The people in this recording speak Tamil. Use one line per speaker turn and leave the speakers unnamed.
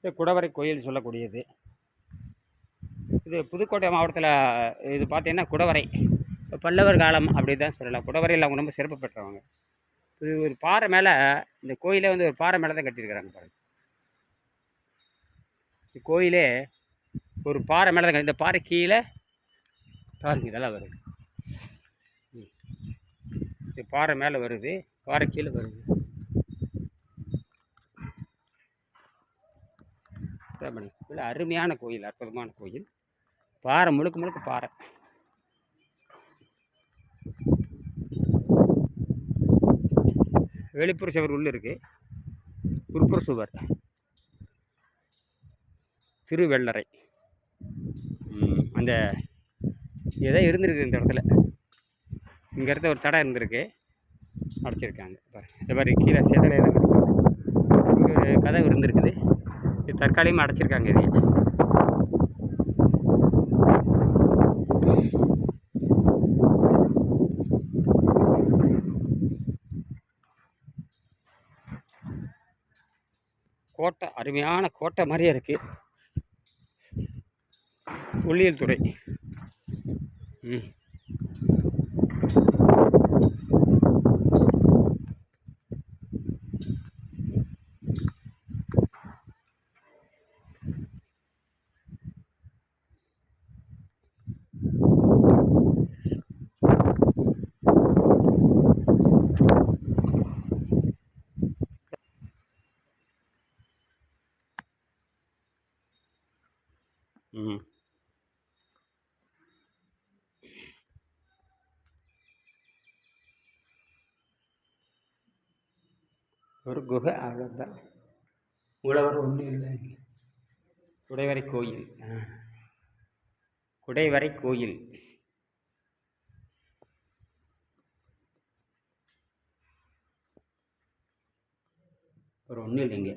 இது குடவரை கோயில் சொல்லக்கூடியது. இது புதுக்கோட்டை மாவட்டத்தில் இது பார்த்தீங்கன்னா குடவரை பல்லவர் காலம் அப்படி தான் சொல்லலாம். குடவரையில் அவங்க ரொம்ப சிறப்பு பெற்றவங்க. இது ஒரு பாறை மேலே, இந்த கோயிலே வந்து ஒரு பாறை மேலே தான் கட்டியிருக்கிறாங்க பாருங்கள். இந்த கோயிலே ஒரு பாறை மேலே தான். இந்த பாறை கீழே பாருங்க இதெல்லாம் வருது. இது பாறை மேலே வருது, பாறை கீழே வருது. அருமையான கோயில், அற்புதமான கோயில். பாறை முழுக்க முழுக்க பாறை. வெளிப்புற சுவர் உள்ள இருக்கு, உட்புற சுவர் திருவெள்ளரை. அந்த ஏதோ இருந்திருக்கு இந்த இடத்துல. இங்கே இருந்த ஒரு தடை இருந்திருக்கு, அடைச்சிருக்காங்க. இந்த மாதிரி கீழே சேதலையில் இங்கே ஒரு கதவு இருந்திருக்குது, இது தற்காலிகமாக அடைச்சிருக்காங்க. இது கோட்டை, அருமையான கோட்டை மாதிரியே இருக்குது. தொல்லியல் துறை. ஒரு குகை, அவ்வளோதான். உழவர் ஒன்றும் இல்லை. குடைவரை கோயில், குடைவரை கோயில். ஒரு ஒன்றும் இல்லைங்க.